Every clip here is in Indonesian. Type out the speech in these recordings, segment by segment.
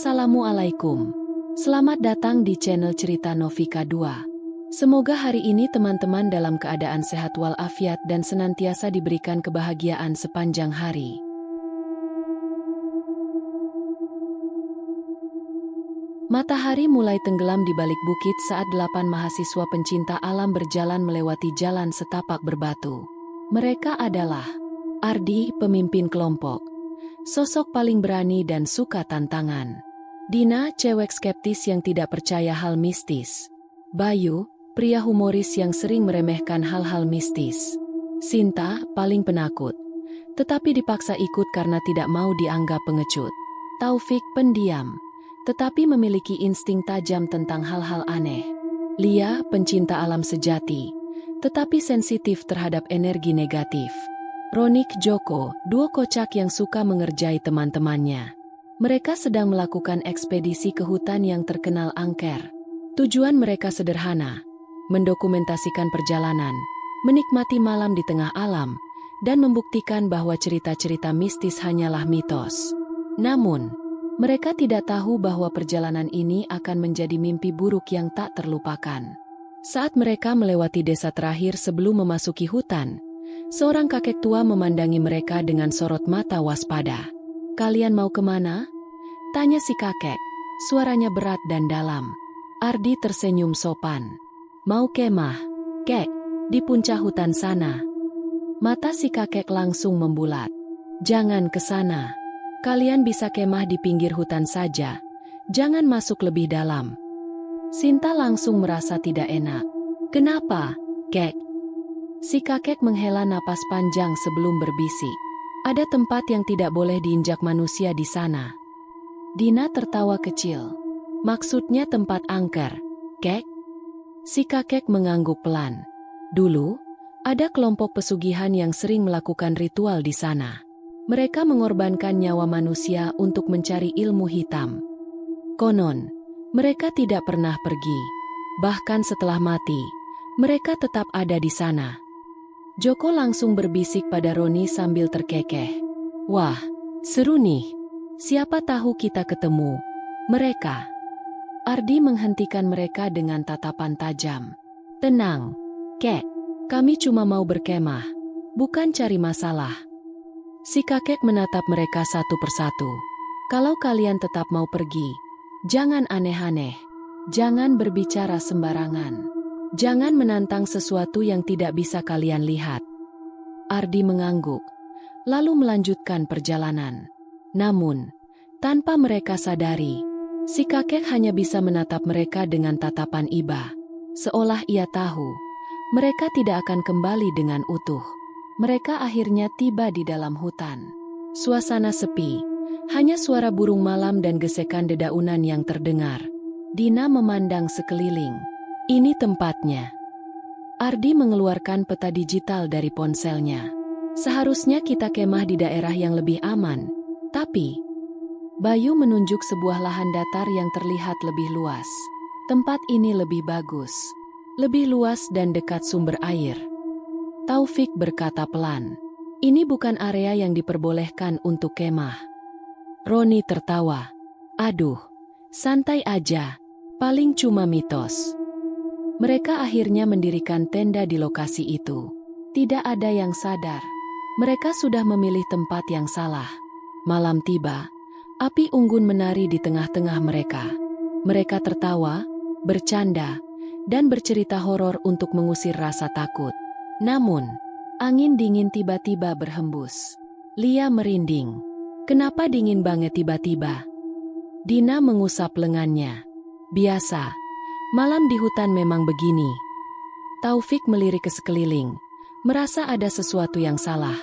Assalamualaikum. Selamat datang di channel Cerita Novika 2. Semoga hari ini teman-teman dalam keadaan sehat walafiat dan senantiasa diberikan kebahagiaan sepanjang hari. Matahari mulai tenggelam di balik bukit saat 8 mahasiswa pencinta alam berjalan melewati jalan setapak berbatu. Mereka adalah Ardi, pemimpin kelompok. Sosok paling berani dan suka tantangan. Dina, cewek skeptis yang tidak percaya hal mistis. Bayu, pria humoris yang sering meremehkan hal-hal mistis. Sinta, paling penakut, tetapi dipaksa ikut karena tidak mau dianggap pengecut. Taufik, pendiam, tetapi memiliki insting tajam tentang hal-hal aneh. Lia, pencinta alam sejati, tetapi sensitif terhadap energi negatif. Ronik, Joko, duo kocak yang suka mengerjai teman-temannya. Mereka sedang melakukan ekspedisi ke hutan yang terkenal angker. Tujuan mereka sederhana, mendokumentasikan perjalanan, menikmati malam di tengah alam, dan membuktikan bahwa cerita-cerita mistis hanyalah mitos. Namun, mereka tidak tahu bahwa perjalanan ini akan menjadi mimpi buruk yang tak terlupakan. Saat mereka melewati desa terakhir sebelum memasuki hutan, seorang kakek tua memandangi mereka dengan sorot mata waspada. "Kalian mau kemana?" tanya si kakek. Suaranya berat dan dalam. Ardi tersenyum sopan. "Mau kemah, kek, di puncak hutan sana." Mata si kakek langsung membulat. "Jangan ke sana. Kalian bisa kemah di pinggir hutan saja. Jangan masuk lebih dalam." Sinta langsung merasa tidak enak. "Kenapa, kek?" Si kakek menghela napas panjang sebelum berbisik. "Ada tempat yang tidak boleh diinjak manusia di sana." Dina tertawa kecil. "Maksudnya tempat angker, kek?" Si kakek mengangguk pelan. "Dulu, ada kelompok pesugihan yang sering melakukan ritual di sana. Mereka mengorbankan nyawa manusia untuk mencari ilmu hitam. Konon, mereka tidak pernah pergi. Bahkan setelah mati, mereka tetap ada di sana." Joko langsung berbisik pada Roni sambil terkekeh. "Wah, seru nih. Siapa tahu kita ketemu mereka." Ardi menghentikan mereka dengan tatapan tajam. "Tenang, kek. Kami cuma mau berkemah, bukan cari masalah." Si kakek menatap mereka satu persatu. "Kalau kalian tetap mau pergi, jangan aneh-aneh. Jangan berbicara sembarangan. Jangan menantang sesuatu yang tidak bisa kalian lihat." Ardi mengangguk, lalu melanjutkan perjalanan. Namun, tanpa mereka sadari, si kakek hanya bisa menatap mereka dengan tatapan iba. Seolah ia tahu, mereka tidak akan kembali dengan utuh. Mereka akhirnya tiba di dalam hutan. Suasana sepi, hanya suara burung malam dan gesekan dedaunan yang terdengar. Dina memandang sekeliling. "Ini tempatnya." Ardi mengeluarkan peta digital dari ponselnya. "Seharusnya kita kemah di daerah yang lebih aman, tapi..." Bayu menunjuk sebuah lahan datar yang terlihat lebih luas. "Tempat ini lebih bagus. Lebih luas dan dekat sumber air." Taufik berkata pelan. "Ini bukan area yang diperbolehkan untuk kemah." Roni tertawa. "Aduh, santai aja. Paling cuma mitos." Mereka akhirnya mendirikan tenda di lokasi itu. Tidak ada yang sadar. Mereka sudah memilih tempat yang salah. Malam tiba, api unggun menari di tengah-tengah mereka. Mereka tertawa, bercanda, dan bercerita horor untuk mengusir rasa takut. Namun, angin dingin tiba-tiba berhembus. Lia merinding. "Kenapa dingin banget tiba-tiba?" Dina mengusap lengannya. "Biasa. Malam di hutan memang begini." Taufik melirik ke sekeliling, merasa ada sesuatu yang salah.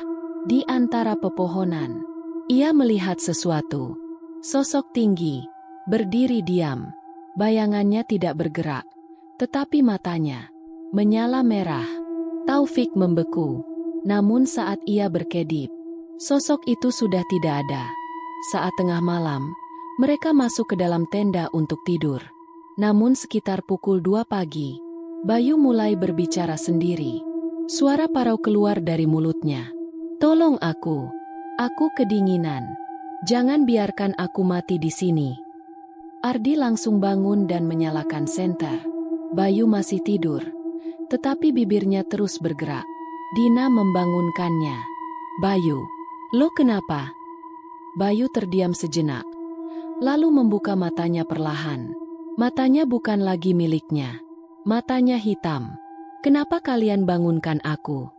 Di antara pepohonan, ia melihat sesuatu. Sosok tinggi, berdiri diam. Bayangannya tidak bergerak, tetapi matanya menyala merah. Taufik membeku. Namun saat ia berkedip, sosok itu sudah tidak ada. Saat tengah malam, mereka masuk ke dalam tenda untuk tidur. Namun sekitar pukul 2 pagi, Bayu mulai berbicara sendiri. Suara parau keluar dari mulutnya. "Tolong aku kedinginan. Jangan biarkan aku mati di sini." Ardi langsung bangun dan menyalakan senter. Bayu masih tidur, tetapi bibirnya terus bergerak. Dina membangunkannya. "Bayu, lo kenapa?" Bayu terdiam sejenak, lalu membuka matanya perlahan. Matanya bukan lagi miliknya. Matanya hitam. "Kenapa kalian bangunkan aku?"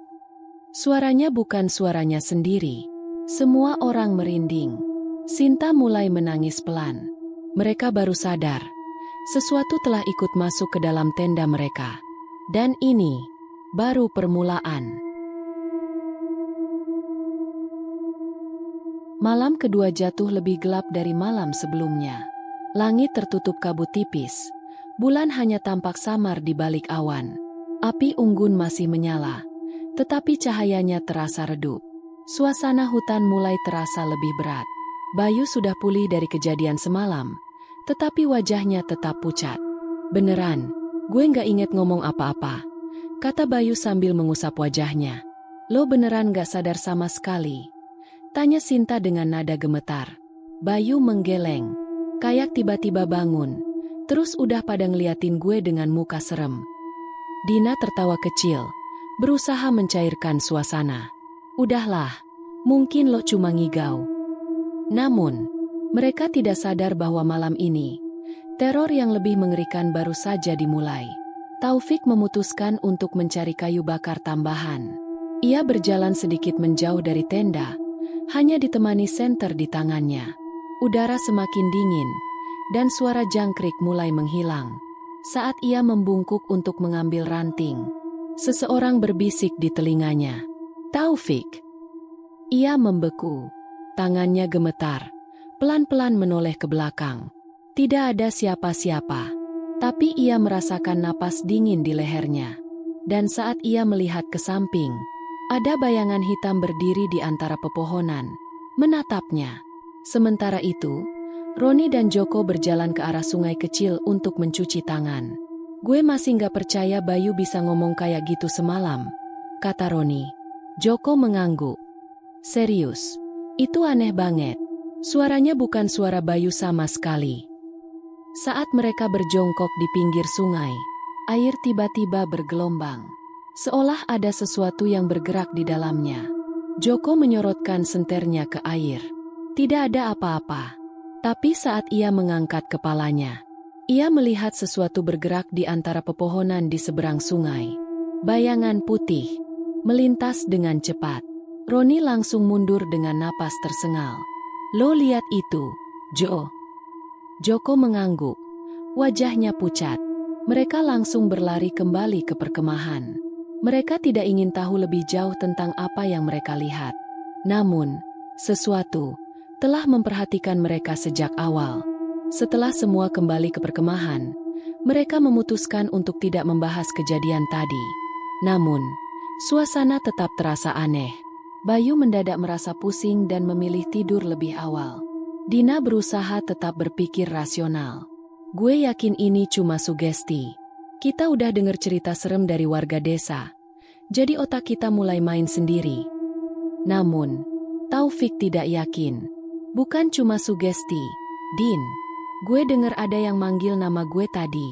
Suaranya bukan suaranya sendiri. Semua orang merinding. Sinta mulai menangis pelan. Mereka baru sadar, sesuatu telah ikut masuk ke dalam tenda mereka. Dan ini baru permulaan. Malam kedua jatuh lebih gelap dari malam sebelumnya. Langit tertutup kabut tipis. Bulan hanya tampak samar di balik awan. Api unggun masih menyala, tetapi cahayanya terasa redup. Suasana hutan mulai terasa lebih berat. Bayu sudah pulih dari kejadian semalam, tetapi wajahnya tetap pucat. "Beneran, gue nggak inget ngomong apa-apa," kata Bayu sambil mengusap wajahnya. "Lo beneran nggak sadar sama sekali?" tanya Sinta dengan nada gemetar. Bayu menggeleng, kayak tiba-tiba bangun, terus udah pada ngeliatin gue dengan muka serem. Dina tertawa kecil, berusaha mencairkan suasana. "Udahlah, mungkin lo cuma ngigau." Namun, mereka tidak sadar bahwa malam ini, teror yang lebih mengerikan baru saja dimulai. Taufik memutuskan untuk mencari kayu bakar tambahan. Ia berjalan sedikit menjauh dari tenda, hanya ditemani senter di tangannya. Udara semakin dingin, dan suara jangkrik mulai menghilang. Saat ia membungkuk untuk mengambil ranting, seseorang berbisik di telinganya. "Taufik!" Ia membeku. Tangannya gemetar, pelan-pelan menoleh ke belakang. Tidak ada siapa-siapa, tapi ia merasakan napas dingin di lehernya. Dan saat ia melihat ke samping, ada bayangan hitam berdiri di antara pepohonan, menatapnya. Sementara itu, Roni dan Joko berjalan ke arah sungai kecil untuk mencuci tangan. "Gue masih nggak percaya Bayu bisa ngomong kayak gitu semalam," kata Roni. Joko mengangguk. "Serius, itu aneh banget. Suaranya bukan suara Bayu sama sekali." Saat mereka berjongkok di pinggir sungai, air tiba-tiba bergelombang. Seolah ada sesuatu yang bergerak di dalamnya. Joko menyorotkan senternya ke air. Tidak ada apa-apa. Tapi saat ia mengangkat kepalanya, ia melihat sesuatu bergerak di antara pepohonan di seberang sungai. Bayangan putih melintas dengan cepat. Roni langsung mundur dengan napas tersengal. "Lo lihat itu, Jo?" Joko mengangguk. Wajahnya pucat. Mereka langsung berlari kembali ke perkemahan. Mereka tidak ingin tahu lebih jauh tentang apa yang mereka lihat. Namun, sesuatu telah memperhatikan mereka sejak awal. Setelah semua kembali ke perkemahan, mereka memutuskan untuk tidak membahas kejadian tadi. Namun, suasana tetap terasa aneh. Bayu mendadak merasa pusing dan memilih tidur lebih awal. Dina berusaha tetap berpikir rasional. "Gue yakin ini cuma sugesti. Kita udah dengar cerita serem dari warga desa, jadi otak kita mulai main sendiri." Namun, Taufik tidak yakin. "Bukan cuma sugesti, Din. Gue dengar ada yang manggil nama gue tadi."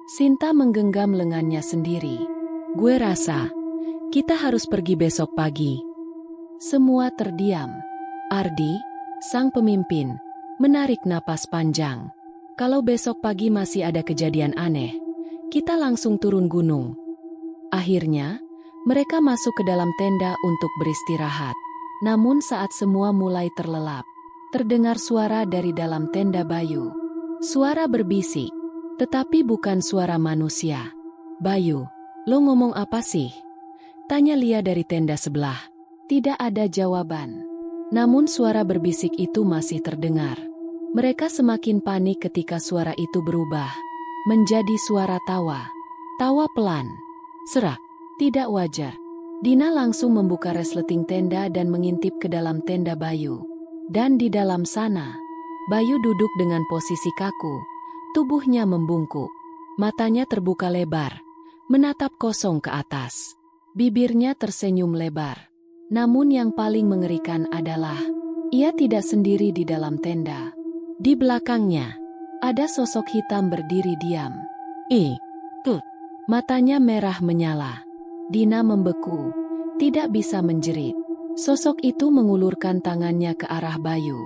Sinta menggenggam lengannya sendiri. "Gue rasa kita harus pergi besok pagi." Semua terdiam. Ardi, sang pemimpin, menarik napas panjang. "Kalau besok pagi masih ada kejadian aneh, kita langsung turun gunung." Akhirnya, mereka masuk ke dalam tenda untuk beristirahat. Namun saat semua mulai terlelap, terdengar suara dari dalam tenda Bayu. Suara berbisik, tetapi bukan suara manusia. "Bayu, lo ngomong apa sih?" tanya Lia dari tenda sebelah. Tidak ada jawaban. Namun suara berbisik itu masih terdengar. Mereka semakin panik ketika suara itu berubah menjadi suara tawa. Tawa pelan, serak, tidak wajar. Dina langsung membuka resleting tenda dan mengintip ke dalam tenda Bayu. Dan di dalam sana, Bayu duduk dengan posisi kaku, tubuhnya membungkuk. Matanya terbuka lebar, menatap kosong ke atas. Bibirnya tersenyum lebar. Namun yang paling mengerikan adalah, ia tidak sendiri di dalam tenda. Di belakangnya, Ada sosok hitam berdiri diam. Tuh. Matanya merah menyala. Dina membeku, tidak bisa menjerit. Sosok itu mengulurkan tangannya ke arah Bayu.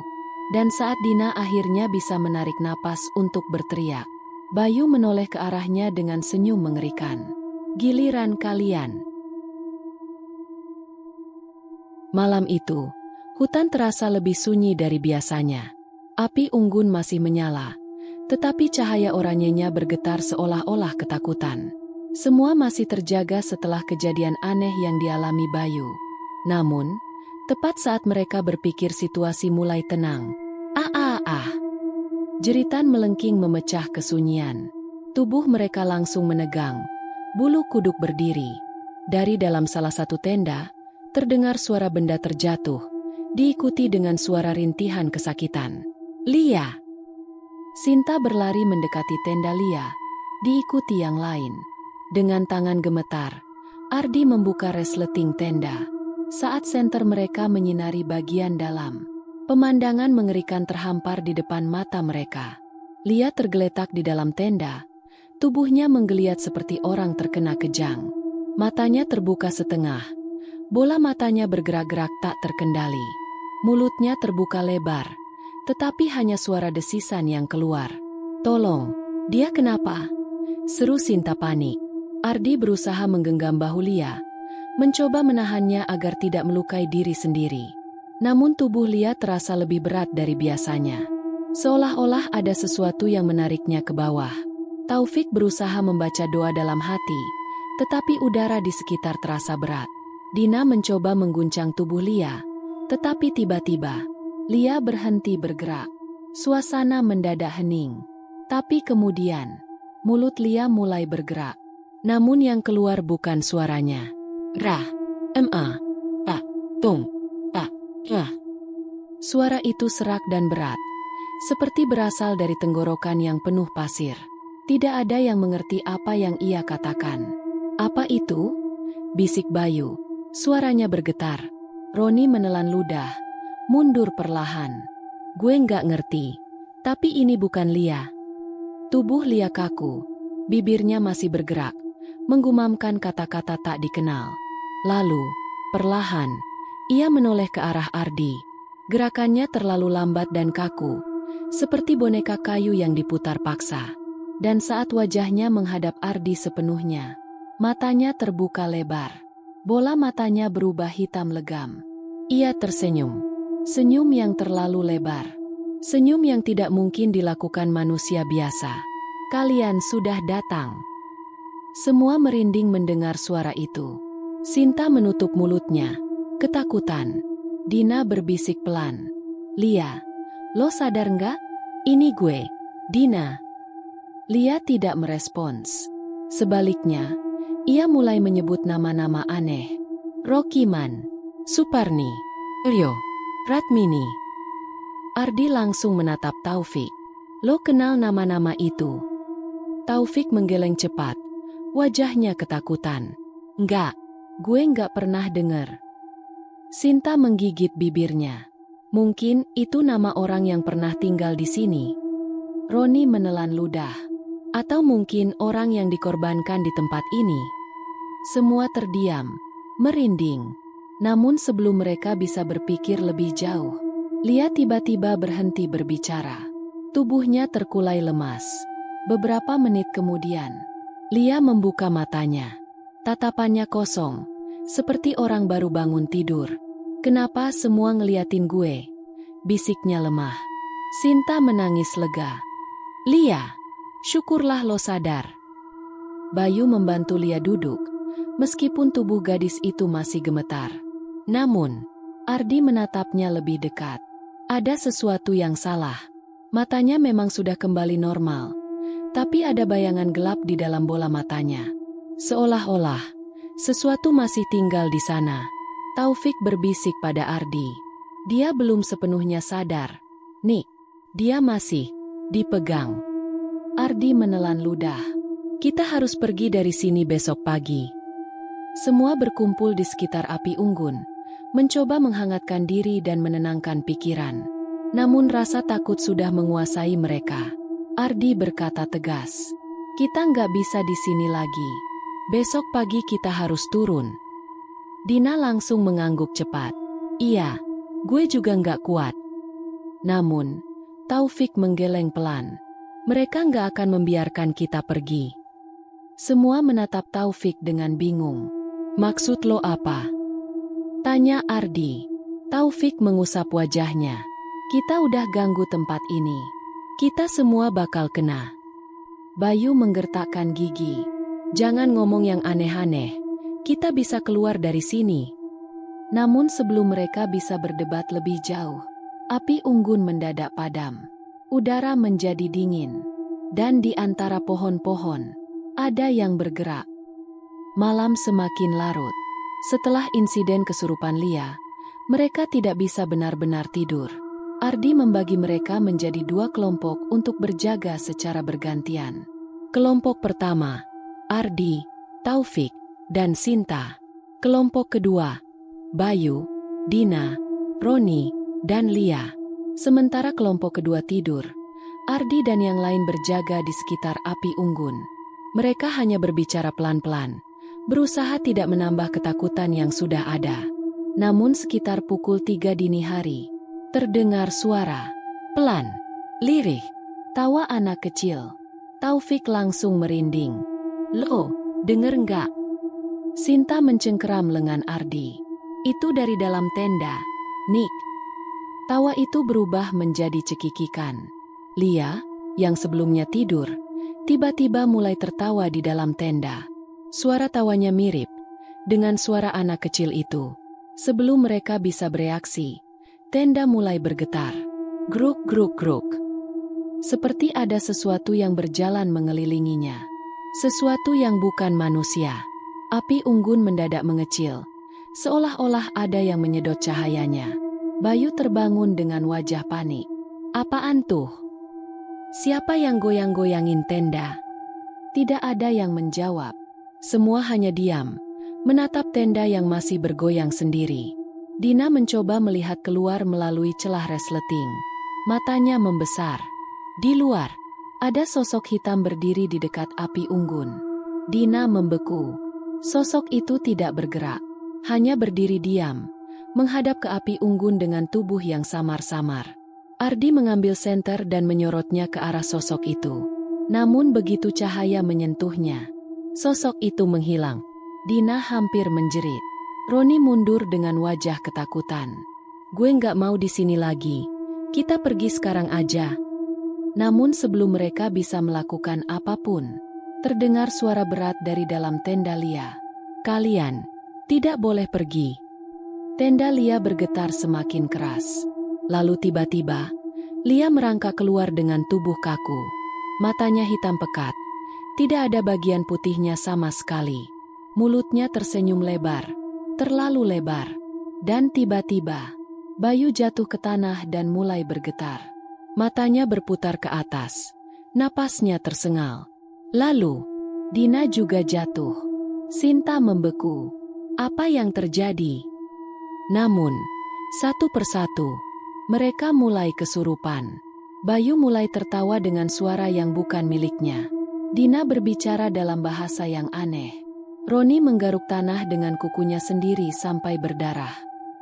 Dan saat Dina akhirnya bisa menarik napas untuk berteriak, Bayu menoleh ke arahnya dengan senyum mengerikan. Giliran kalian. Malam itu, hutan terasa lebih sunyi dari biasanya. Api unggun masih menyala, tetapi cahaya oranyenya bergetar seolah-olah ketakutan. Semua masih terjaga setelah kejadian aneh yang dialami Bayu. Namun, tepat saat mereka berpikir situasi mulai tenang. Jeritan melengking memecah kesunyian. Tubuh mereka langsung menegang. Bulu kuduk berdiri. Dari dalam salah satu tenda, terdengar suara benda terjatuh, diikuti dengan suara rintihan kesakitan. Lia! Sinta berlari mendekati tenda Lia, diikuti yang lain. Dengan tangan gemetar, Ardi membuka resleting tenda. Saat senter mereka menyinari bagian dalam, pemandangan mengerikan terhampar di depan mata mereka. Lia tergeletak di dalam tenda, tubuhnya menggeliat seperti orang terkena kejang. Matanya terbuka setengah, bola matanya bergerak-gerak tak terkendali. Mulutnya terbuka lebar, tetapi hanya suara desisan yang keluar. "Tolong, dia kenapa?" seru Sinta panik. Ardi berusaha menggenggam bahu Lia, mencoba menahannya agar tidak melukai diri sendiri. Namun tubuh Lia terasa lebih berat dari biasanya. Seolah-olah ada sesuatu yang menariknya ke bawah. Taufik berusaha membaca doa dalam hati, tetapi udara di sekitar terasa berat. Dina mencoba mengguncang tubuh Lia, tetapi tiba-tiba Lia berhenti bergerak. Suasana mendadak hening. Tapi kemudian, mulut Lia mulai bergerak. Namun yang keluar bukan suaranya. Rah, ma, tak, tung, tak, rah. Suara itu serak dan berat, seperti berasal dari tenggorokan yang penuh pasir. Tidak ada yang mengerti apa yang ia katakan. "Apa itu?" bisik Bayu. Suaranya bergetar. Roni menelan ludah, mundur perlahan. "Gue nggak ngerti, tapi ini bukan Lia." Tubuh Lia kaku, bibirnya masih bergerak, menggumamkan kata-kata tak dikenal. Lalu, perlahan, ia menoleh ke arah Ardi. Gerakannya terlalu lambat dan kaku, seperti boneka kayu yang diputar paksa. Dan saat wajahnya menghadap Ardi sepenuhnya, matanya terbuka lebar. Bola matanya berubah hitam legam. Ia tersenyum. Senyum yang terlalu lebar. Senyum yang tidak mungkin dilakukan manusia biasa. "Kalian sudah datang." Semua merinding mendengar suara itu. Sinta menutup mulutnya, ketakutan. Dina berbisik pelan. "Lia, lo sadar nggak? Ini gue, Dina." Lia tidak merespons. Sebaliknya, ia mulai menyebut nama-nama aneh. Rokiman, Suparni, Leo, Ratmini. Ardi langsung menatap Taufik. "Lo kenal nama-nama itu?" Taufik menggeleng cepat. Wajahnya ketakutan. "Enggak, gue nggak pernah dengar." Sinta menggigit bibirnya. "Mungkin itu nama orang yang pernah tinggal di sini." Roni menelan ludah. "Atau mungkin orang yang dikorbankan di tempat ini." Semua terdiam, merinding. Namun sebelum mereka bisa berpikir lebih jauh, Lia tiba-tiba berhenti berbicara. Tubuhnya terkulai lemas. Beberapa menit kemudian, Lia membuka matanya. Tatapannya kosong, seperti orang baru bangun tidur. "Kenapa semua ngeliatin gue?" bisiknya lemah. Sinta menangis lega. "Lia, syukurlah lo sadar." Bayu membantu Lia duduk, meskipun tubuh gadis itu masih gemetar. Namun, Ardi menatapnya lebih dekat. Ada sesuatu yang salah. Matanya memang sudah kembali normal, tapi ada bayangan gelap di dalam bola matanya. Seolah-olah sesuatu masih tinggal di sana. Taufik berbisik pada Ardi. Dia belum sepenuhnya sadar. "Nih, dia masih dipegang." Ardi menelan ludah. "Kita harus pergi dari sini besok pagi." Semua berkumpul di sekitar api unggun, mencoba menghangatkan diri dan menenangkan pikiran. Namun rasa takut sudah menguasai mereka. Ardi berkata tegas. Kita nggak bisa di sini lagi. Besok pagi kita harus turun. Dina langsung mengangguk cepat. Iya, gue juga nggak kuat. Namun, Taufik menggeleng pelan. Mereka nggak akan membiarkan kita pergi. Semua menatap Taufik dengan bingung. Maksud lo apa? Tanya Ardi. Taufik mengusap wajahnya. Kita udah ganggu tempat ini. Kita semua bakal kena. Bayu menggertakkan gigi. Jangan ngomong yang aneh-aneh. Kita bisa keluar dari sini. Namun sebelum mereka bisa berdebat lebih jauh, api unggun mendadak padam. Udara menjadi dingin. Dan di antara pohon-pohon, ada yang bergerak. Malam semakin larut. Setelah insiden kesurupan Lia, mereka tidak bisa benar-benar tidur. Ardi membagi mereka menjadi 2 kelompok untuk berjaga secara bergantian. Kelompok pertama, Ardi, Taufik, dan Sinta. Kelompok kedua, Bayu, Dina, Roni, dan Lia. Sementara kelompok kedua tidur, Ardi dan yang lain berjaga di sekitar api unggun. Mereka hanya berbicara pelan-pelan, berusaha tidak menambah ketakutan yang sudah ada. Namun sekitar pukul 3 dini hari, terdengar suara, pelan, lirih, tawa anak kecil. Taufik langsung merinding. Lo, denger nggak? Sinta mencengkeram lengan Ardi. Itu dari dalam tenda, Nick. Tawa itu berubah menjadi cekikikan. Lia, yang sebelumnya tidur, tiba-tiba mulai tertawa di dalam tenda. Suara tawanya mirip dengan suara anak kecil itu. Sebelum mereka bisa bereaksi, tenda mulai bergetar. Gruk, gruk, gruk. Seperti ada sesuatu yang berjalan mengelilinginya. Sesuatu yang bukan manusia. Api unggun mendadak mengecil, seolah-olah ada yang menyedot cahayanya. Bayu terbangun dengan wajah panik. Apaan tuh? Siapa yang goyang-goyangin tenda? Tidak ada yang menjawab. Semua hanya diam, menatap tenda yang masih bergoyang sendiri. Dina mencoba melihat keluar melalui celah resleting. Matanya membesar. Di luar, ada sosok hitam berdiri di dekat api unggun. Dina membeku. Sosok itu tidak bergerak, hanya berdiri diam, menghadap ke api unggun dengan tubuh yang samar-samar. Ardi mengambil senter dan menyorotnya ke arah sosok itu. Namun begitu cahaya menyentuhnya, sosok itu menghilang. Dina hampir menjerit. Roni mundur dengan wajah ketakutan. Gue nggak mau di sini lagi. Kita pergi sekarang aja. Namun sebelum mereka bisa melakukan apapun, terdengar suara berat dari dalam tenda Lia. Kalian tidak boleh pergi. Tenda Lia bergetar semakin keras. Lalu tiba-tiba, Lia merangkak keluar dengan tubuh kaku. Matanya hitam pekat. Tidak ada bagian putihnya sama sekali. Mulutnya tersenyum lebar, terlalu lebar. Dan tiba-tiba, Bayu jatuh ke tanah dan mulai bergetar. Matanya berputar ke atas. Napasnya tersengal. Lalu, Dina juga jatuh. Sinta membeku. Apa yang terjadi? Namun, satu persatu, mereka mulai kesurupan. Bayu mulai tertawa dengan suara yang bukan miliknya. Dina berbicara dalam bahasa yang aneh. Roni menggaruk tanah dengan kukunya sendiri sampai berdarah.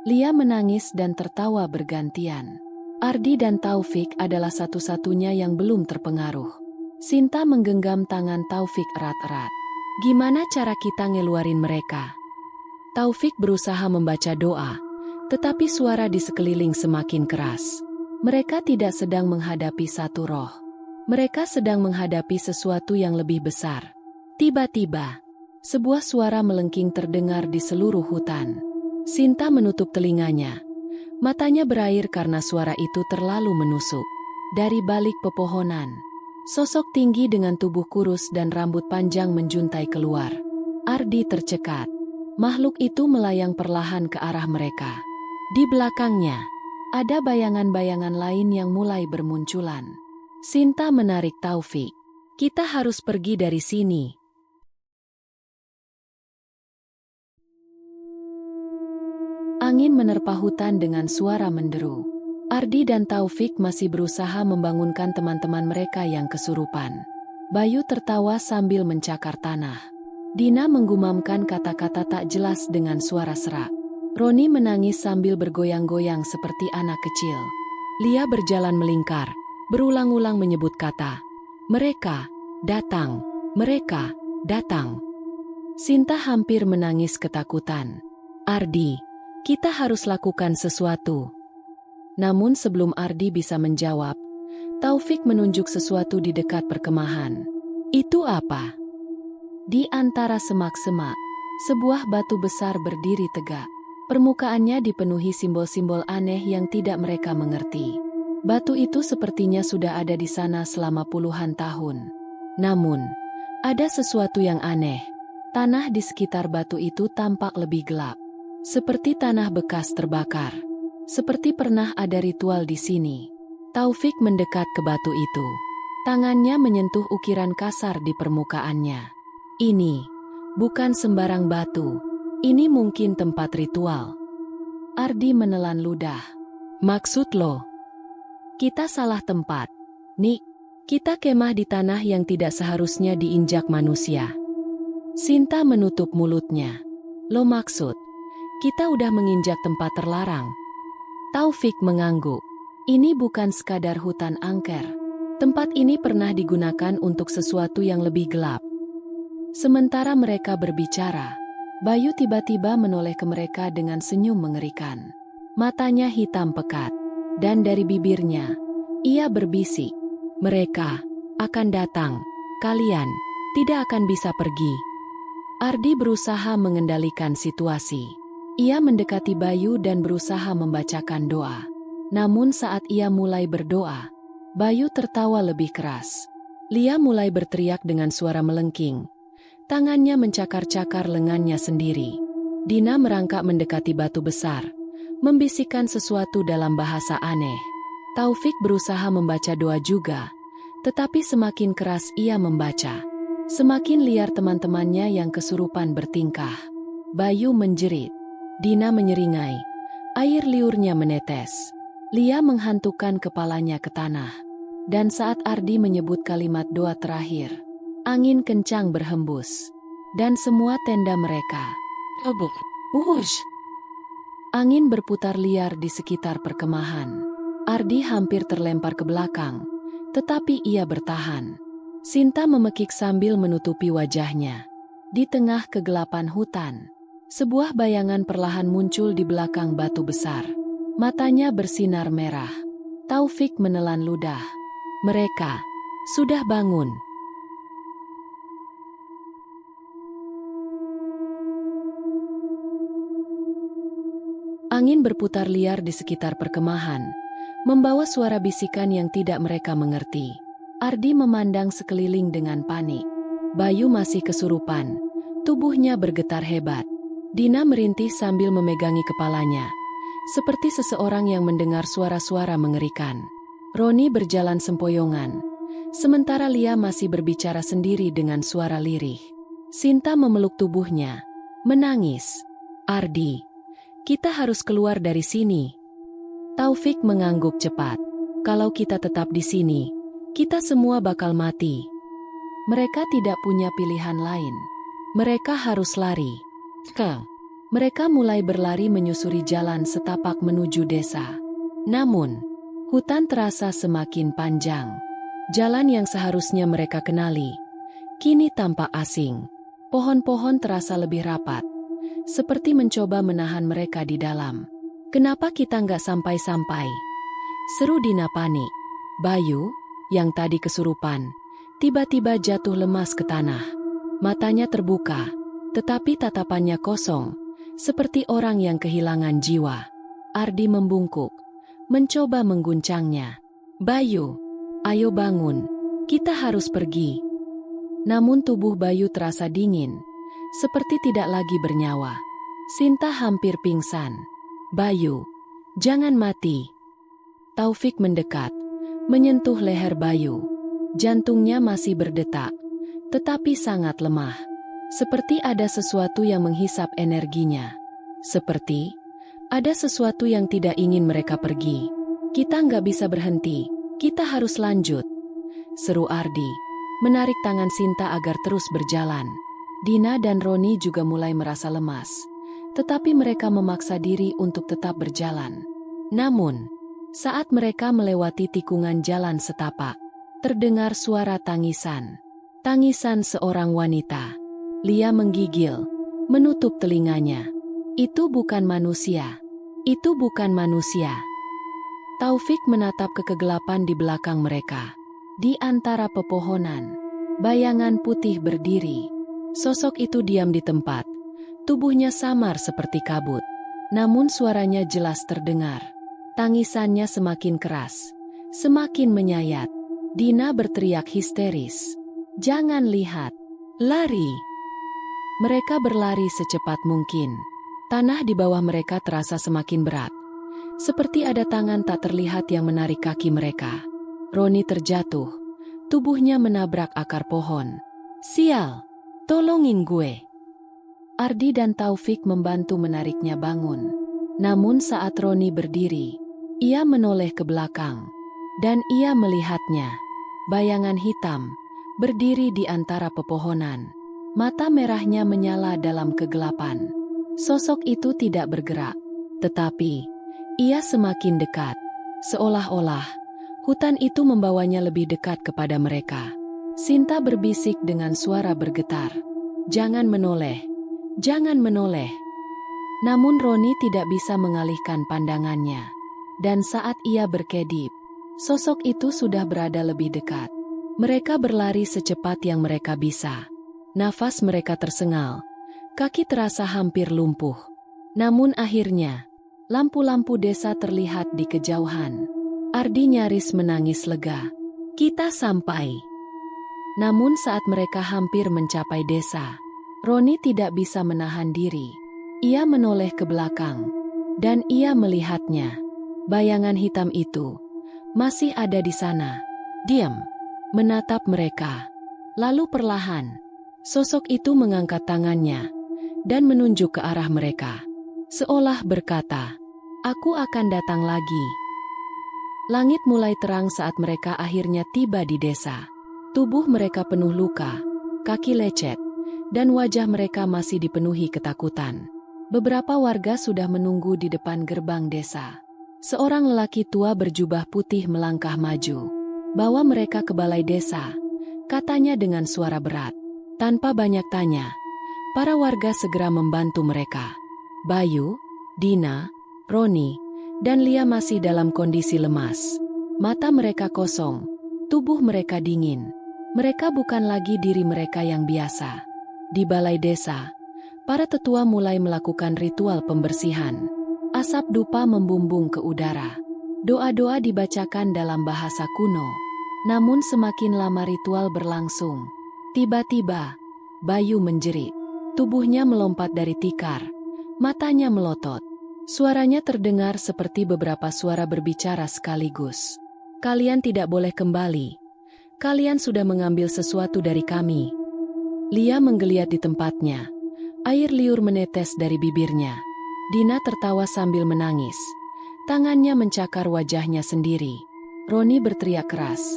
Lia menangis dan tertawa bergantian. Ardi dan Taufik adalah satu-satunya yang belum terpengaruh. Sinta menggenggam tangan Taufik erat-erat. Gimana cara kita ngeluarin mereka? Taufik berusaha membaca doa, tetapi suara di sekeliling semakin keras. Mereka tidak sedang menghadapi satu roh. Mereka sedang menghadapi sesuatu yang lebih besar. Tiba-tiba, sebuah suara melengking terdengar di seluruh hutan. Sinta menutup telinganya. Matanya berair karena suara itu terlalu menusuk. Dari balik pepohonan, sosok tinggi dengan tubuh kurus dan rambut panjang menjuntai keluar. Ardi tercekat. Makhluk itu melayang perlahan ke arah mereka. Di belakangnya, ada bayangan-bayangan lain yang mulai bermunculan. Sinta menarik Taufik. Kita harus pergi dari sini. Angin menerpa hutan dengan suara menderu. Ardi dan Taufik masih berusaha membangunkan teman-teman mereka yang kesurupan. Bayu tertawa sambil mencakar tanah. Dina menggumamkan kata-kata tak jelas dengan suara serak. Roni menangis sambil bergoyang-goyang seperti anak kecil. Lia berjalan melingkar, berulang-ulang menyebut kata, "Mereka datang, mereka datang." Sinta hampir menangis ketakutan. "Ardi, kita harus lakukan sesuatu." Namun sebelum Ardi bisa menjawab, Taufik menunjuk sesuatu di dekat perkemahan. "Itu apa?" Di antara semak-semak, sebuah batu besar berdiri tegak. Permukaannya dipenuhi simbol-simbol aneh yang tidak mereka mengerti. Batu itu sepertinya sudah ada di sana selama puluhan tahun. Namun, ada sesuatu yang aneh. Tanah di sekitar batu itu tampak lebih gelap. Seperti tanah bekas terbakar. Seperti pernah ada ritual di sini. Taufik mendekat ke batu itu. Tangannya menyentuh ukiran kasar di permukaannya. "Ini bukan sembarang batu. Ini mungkin tempat ritual." Ardi menelan ludah. "Maksud lo? Kita salah tempat. Nik, kita kemah di tanah yang tidak seharusnya diinjak manusia." Sinta menutup mulutnya. "Lo maksud, kita udah menginjak tempat terlarang?" Taufik mengangguk. "Ini bukan sekadar hutan angker. Tempat ini pernah digunakan untuk sesuatu yang lebih gelap." Sementara mereka berbicara, Bayu tiba-tiba menoleh ke mereka dengan senyum mengerikan. Matanya hitam pekat, dan dari bibirnya, ia berbisik, "Mereka akan datang. Kalian tidak akan bisa pergi." Ardi berusaha mengendalikan situasi. Ia mendekati Bayu dan berusaha membacakan doa. Namun saat ia mulai berdoa, Bayu tertawa lebih keras. Lia mulai berteriak dengan suara melengking. Tangannya mencakar-cakar lengannya sendiri. Dina merangkak mendekati batu besar, membisikkan sesuatu dalam bahasa aneh. Taufik berusaha membaca doa juga, tetapi semakin keras ia membaca, semakin liar teman-temannya yang kesurupan bertingkah. Bayu menjerit. Dina menyeringai. Air liurnya menetes. Lia menghantukkan kepalanya ke tanah. Dan saat Ardi menyebut kalimat doa terakhir, angin kencang berhembus, dan semua tenda mereka robek. Wush! Angin berputar liar di sekitar perkemahan. Ardi hampir terlempar ke belakang, tetapi ia bertahan. Sinta memekik sambil menutupi wajahnya. Di tengah kegelapan hutan, sebuah bayangan perlahan muncul di belakang batu besar. Matanya bersinar merah. Taufik menelan ludah. Mereka sudah bangun. Angin berputar liar di sekitar perkemahan, membawa suara bisikan yang tidak mereka mengerti. Ardi memandang sekeliling dengan panik. Bayu masih kesurupan, tubuhnya bergetar hebat. Dina merintih sambil memegangi kepalanya, seperti seseorang yang mendengar suara-suara mengerikan. Roni berjalan sempoyongan, sementara Lia masih berbicara sendiri dengan suara lirih. Sinta memeluk tubuhnya, menangis. "Ardi, kita harus keluar dari sini." Taufik mengangguk cepat. "Kalau kita tetap di sini, kita semua bakal mati." Mereka tidak punya pilihan lain. Mereka harus lari. Mereka mulai berlari menyusuri jalan setapak menuju desa. Namun, hutan terasa semakin panjang. Jalan yang seharusnya mereka kenali, kini tampak asing. Pohon-pohon terasa lebih rapat, seperti mencoba menahan mereka di dalam. "Kenapa kita nggak sampai-sampai?" seru Dina panik. Bayu, yang tadi kesurupan, tiba-tiba jatuh lemas ke tanah. Matanya terbuka, tetapi tatapannya kosong, seperti orang yang kehilangan jiwa. Ardi membungkuk, mencoba mengguncangnya. "Bayu, ayo bangun, kita harus pergi." Namun tubuh Bayu terasa dingin, seperti tidak lagi bernyawa. Sinta hampir pingsan. "Bayu, jangan mati." Taufik mendekat, menyentuh leher Bayu. Jantungnya masih berdetak, tetapi sangat lemah. Seperti ada sesuatu yang menghisap energinya. Seperti ada sesuatu yang tidak ingin mereka pergi. Kita nggak bisa berhenti, kita harus lanjut, seru Ardi, menarik tangan Sinta agar terus berjalan. Dina dan Roni juga mulai merasa lemas, tetapi mereka memaksa diri untuk tetap berjalan. Namun, saat mereka melewati tikungan jalan setapak, terdengar suara tangisan. Tangisan seorang wanita. Lia menggigil, menutup telinganya. Itu bukan manusia. Itu bukan manusia. Taufik menatap ke kegelapan di belakang mereka. Di antara pepohonan, bayangan putih berdiri. Sosok itu diam di tempat. Tubuhnya samar seperti kabut. Namun suaranya jelas terdengar. Tangisannya semakin keras, semakin menyayat. Dina berteriak histeris. "Jangan lihat! Lari!" Mereka berlari secepat mungkin. Tanah di bawah mereka terasa semakin berat. Seperti ada tangan tak terlihat yang menarik kaki mereka. Roni terjatuh. Tubuhnya menabrak akar pohon. "Sial! Tolongin gue!" Ardi dan Taufik membantu menariknya bangun. Namun saat Roni berdiri, ia menoleh ke belakang. Dan ia melihatnya. Bayangan hitam, berdiri di antara pepohonan. Mata merahnya menyala dalam kegelapan. Sosok itu tidak bergerak. Tetapi, ia semakin dekat. Seolah-olah, hutan itu membawanya lebih dekat kepada mereka. Sinta berbisik dengan suara bergetar. "Jangan menoleh. Jangan menoleh." Namun Roni tidak bisa mengalihkan pandangannya. Dan saat ia berkedip, sosok itu sudah berada lebih dekat. Mereka berlari secepat yang mereka bisa. Nafas mereka tersengal. Kaki terasa hampir lumpuh. Namun akhirnya, lampu-lampu desa terlihat di kejauhan. Ardi nyaris menangis lega. "Kita sampai." Namun saat mereka hampir mencapai desa, Roni tidak bisa menahan diri. Ia menoleh ke belakang. Dan ia melihatnya. Bayangan hitam itu masih ada di sana. Diam. Menatap mereka. Lalu perlahan, sosok itu mengangkat tangannya dan menunjuk ke arah mereka. Seolah berkata, "Aku akan datang lagi." Langit mulai terang saat mereka akhirnya tiba di desa. Tubuh mereka penuh luka, kaki lecet, dan wajah mereka masih dipenuhi ketakutan. Beberapa warga sudah menunggu di depan gerbang desa. Seorang lelaki tua berjubah putih melangkah maju. "Bawa mereka ke balai desa," katanya dengan suara berat. Tanpa banyak tanya, para warga segera membantu mereka. Bayu, Dina, Roni, dan Lia masih dalam kondisi lemas. Mata mereka kosong, tubuh mereka dingin. Mereka bukan lagi diri mereka yang biasa. Di balai desa, para tetua mulai melakukan ritual pembersihan. Asap dupa membumbung ke udara. Doa-doa dibacakan dalam bahasa kuno. Namun semakin lama ritual berlangsung, tiba-tiba, Bayu menjerit. Tubuhnya melompat dari tikar. Matanya melotot. Suaranya terdengar seperti beberapa suara berbicara sekaligus. "Kalian tidak boleh kembali. Kalian sudah mengambil sesuatu dari kami." Lia menggeliat di tempatnya. Air liur menetes dari bibirnya. Dina tertawa sambil menangis. Tangannya mencakar wajahnya sendiri. Roni berteriak keras,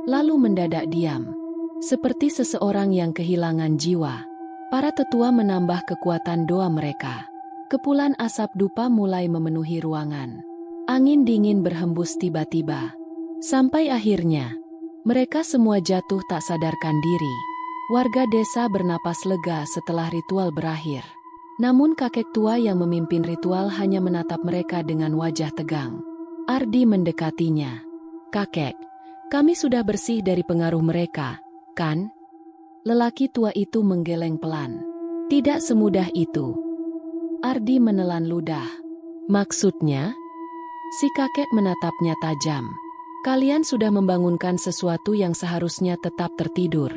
lalu mendadak diam. Seperti seseorang yang kehilangan jiwa. Para tetua menambah kekuatan doa mereka. Kepulan asap dupa mulai memenuhi ruangan. Angin dingin berhembus tiba-tiba. Sampai akhirnya, mereka semua jatuh tak sadarkan diri. Warga desa bernapas lega setelah ritual berakhir. Namun kakek tua yang memimpin ritual hanya menatap mereka dengan wajah tegang. Ardi mendekatinya. "Kakek, kami sudah bersih dari pengaruh mereka, kan?" Lelaki tua itu menggeleng pelan. "Tidak semudah itu." Ardi menelan ludah. "Maksudnya?" Si kakek menatapnya tajam. "Kalian sudah membangunkan sesuatu yang seharusnya tetap tertidur."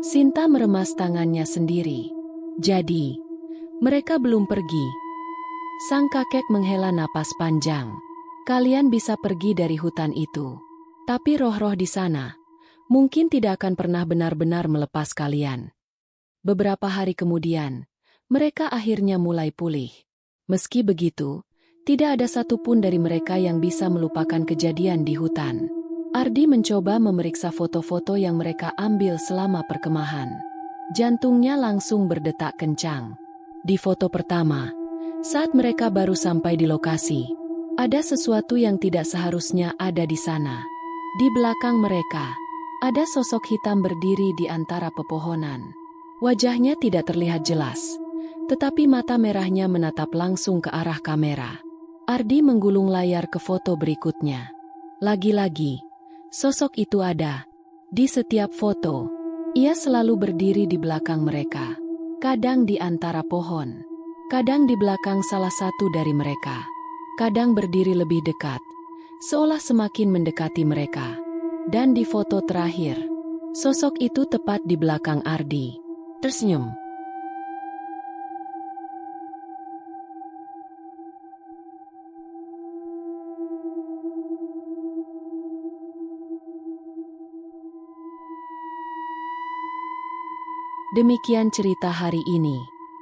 Sinta meremas tangannya sendiri. "Jadi, mereka belum pergi." Sang kakek menghela napas panjang. "Kalian bisa pergi dari hutan itu. Tapi roh-roh di sana mungkin tidak akan pernah benar-benar melepas kalian." Beberapa hari kemudian, mereka akhirnya mulai pulih. Meski begitu, Tidak ada satupun dari mereka yang bisa melupakan kejadian di hutan. Ardi mencoba memeriksa foto-foto yang mereka ambil selama perkemahan. Jantungnya langsung berdetak kencang. Di foto pertama, saat mereka baru sampai di lokasi, ada sesuatu yang tidak seharusnya ada di sana. Di belakang mereka, ada sosok hitam berdiri di antara pepohonan. Wajahnya tidak terlihat jelas, tetapi mata merahnya menatap langsung ke arah kamera. Ardi menggulung layar ke foto berikutnya. Lagi-lagi, sosok itu ada. Di setiap foto, ia selalu berdiri di belakang mereka. Kadang di antara pohon, kadang di belakang salah satu dari mereka. Kadang berdiri lebih dekat, seolah semakin mendekati mereka. Dan di foto terakhir, sosok itu tepat di belakang Ardi, tersenyum. Demikian cerita hari ini.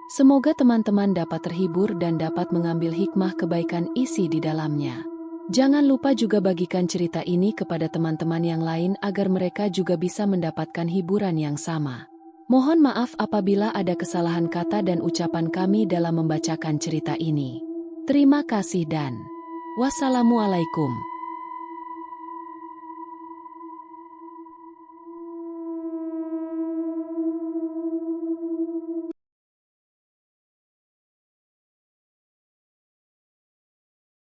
Semoga teman-teman dapat terhibur dan dapat mengambil hikmah kebaikan isi di dalamnya. Jangan lupa juga bagikan cerita ini kepada teman-teman yang lain agar mereka juga bisa mendapatkan hiburan yang sama. Mohon maaf apabila ada kesalahan kata dan ucapan kami dalam membacakan cerita ini. Terima kasih dan wassalamualaikum.